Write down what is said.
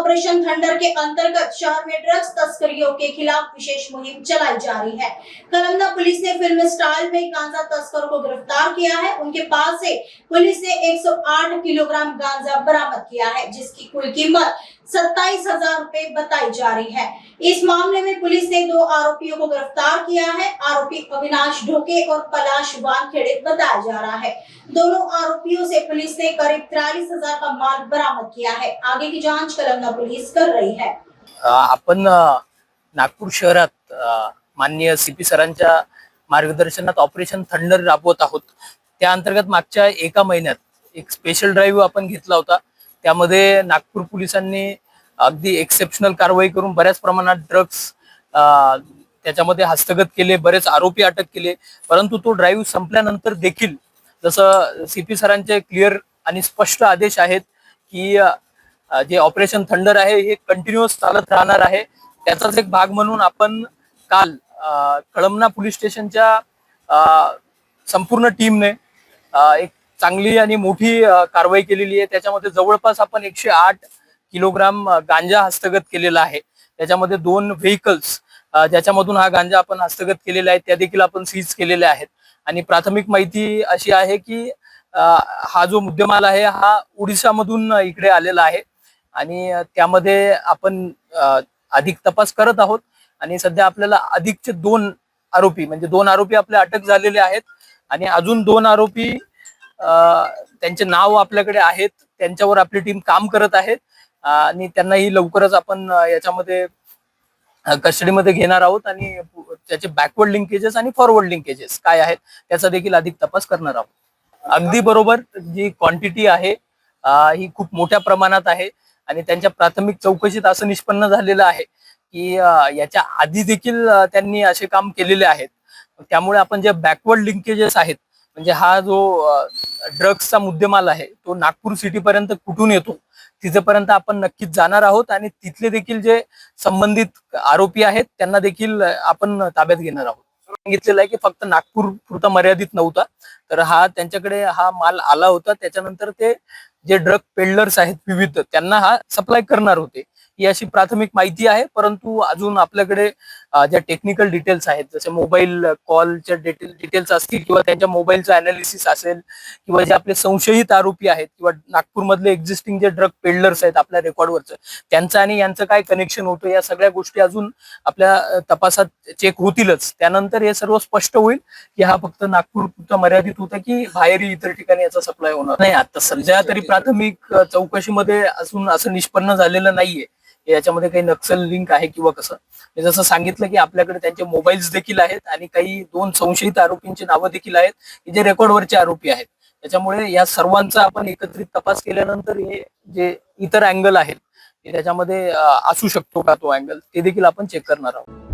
Operation thunder के अंतर्गत शहर में ड्रग्स तस्करियों के खिलाफ विशेष मुहिम चलाई जा रही है। कलमना पुलिस ने फिल्म स्टाइल में गांजा तस्कर को गिरफ्तार किया है। उनके पास से पुलिस ने 108 किलोग्राम गांजा बरामद किया है, जिसकी कुल कीमत 27,000 रुपए बताई जा रही है। इस मामले में पुलिस ने 2 आरोपियों को गिरफ्तार किया है। आरोपी अविनाश ढोके और पलाश वानखेड़े बताया जा रहा है। दोनों आरोपियों से पुलिस ने करीब 43,000 का माल बरामद किया है। आगे की जांच कलमना पुलिस कर रही है। आपण नागपूर शहरात माननीय सीपी सरांच्या मार्गदर्शनात ऑपरेशन थंडर राबवत आहोत। त्या अंतर्गत मागच्या एका महिन्यात एक स्पेशल ड्राईव्ह आपण घेतला होता। त्यामध्ये नागपूर पोलिसांनी अगदी एक्सेप्शनल कारवाई करून बऱ्याच प्रमाणात ड्रग्स त्याच्यामध्ये हस्तगत केले, बरेच आरोपी अटक केले। परंतु तो ड्राईव्ह संपल्यानंतर देखील जसं सीपी सरांचे क्लिअर आणि स्पष्ट आदेश आहेत की जे ऑपरेशन थंडर आहे हे कंटिन्युअस चालत राहणार आहे। त्याचाच एक भाग म्हणून आपण काल कळमना पोलीस स्टेशनच्या संपूर्ण टीमने एक चांगली आणि मोठी कारवाई केलेली आहे। त्याच्यामध्ये जवळपास आपण 108 किलोग्राम गांजा हस्तगत केलेला आहे। त्याच्यामध्ये 2 व्हेकल्स ज्याच्यामधून हा गांजा आपण हस्तगत केलेला आहे त्या देखील आपण सीज केलेले आहेत। आणि प्राथमिक माहिती अशी आहे की हा जो मुद्देमाल आहे हा ओडिशामधून इकडे आलेला आहे आणि त्यामध्ये आपण अधिक तपास करत आहोत। आणि सध्या आपल्याला अधिकचे 2 आरोपी म्हणजे 2 आरोपी आपले अटक झालेले आहेत आणि अजून 2 आरोपी त्यांचे नाव आपल्याकडे आहेत, त्यांच्यावर आपली टीम काम करत आहे आणि त्यांनाही लवकरच आपण याच्यामध्ये कस्टडीमध्ये घेणार आहोत आणि त्याचे बॅकवर्ड लिंकेजेस आणि फॉरवर्ड लिंकेजेस काय आहेत त्याचा देखील अधिक तपास करणार आहोत। अगदी बरोबर, जी क्वांटिटी आहे ही खूप मोठ्या प्रमाणात आहे आणि त्यांच्या प्राथमिक चौकशीत असं निष्पन्न झालेलं आहे की याच्या आधी देखील त्यांनी असे काम केलेले आहेत। त्यामुळे आपण जे बॅकवर्ड लिंकेजेस आहेत म्हणजे हा जो ड्रग्सचा मुद्देमाल आहे तो नागपूर सिटी पर्यंत कुठून येतो तिथेपर्यंत आपण नक्कीच जाणार आहोत आणि तिथले देखील जे संबंधित आरोपी आहेत त्यांना देखील आपण ताब्यात घेणार आहोत। सांगितलेलं आहे की फक्त नागपूर पुरता मर्यादित नव्हता, तर हा त्यांच्याकडे हा माल आला होता। त्याच्यानंतर ते जे ड्रग पेडलर्स आहेत विविध त्यांना हा सप्लाय करणार होते ही अशी प्राथमिक माहिती आहे। परंतु अजून आपल्याकडे ज्या टेक्निकल डिटेल्स आहेत जसे मोबाईल कॉलच्या डिटेल्स असतील किंवा त्यांच्या मोबाईलचं अनालिसिस असेल किंवा जे आपले संशयित आरोपी आहेत किंवा नागपूरमधले एक्झिस्टिंग जे ड्रग पेडलर्स आहेत आपल्या रेकॉर्डवरचं त्यांचं आणि यांचं काय कनेक्शन होतं या सगळ्या गोष्टी अजून आपल्या तपासात चेक होतीलच। त्यानंतर हे सर्व स्पष्ट होईल की हा फक्त नागपूर पुरता मर्यादित होता की बाहेरही इतर ठिकाणी याचा सप्लाय होणार नाही। आता सध्या तरी प्राथमिक चौकशीमध्ये अजून असं निष्पन्न झालेलं नाहीये याच्यामध्ये काही नक्सल लिंक आहे किंवा कसं। जसं सांगितलं की आपल्याकडे त्यांचे मोबाईल्स देखील आहेत आणि काही 2 संशयित आरोपींची नावं देखील आहेत की जे रेकॉर्डवरचे आरोपी आहेत। त्याच्यामुळे या सर्वांचा आपण एकत्रित तपास केल्यानंतर हे जे इतर अँगल आहेत त्याच्यामध्ये असू शकतो का तो अँगल ते देखील आपण चेक करणार आहोत।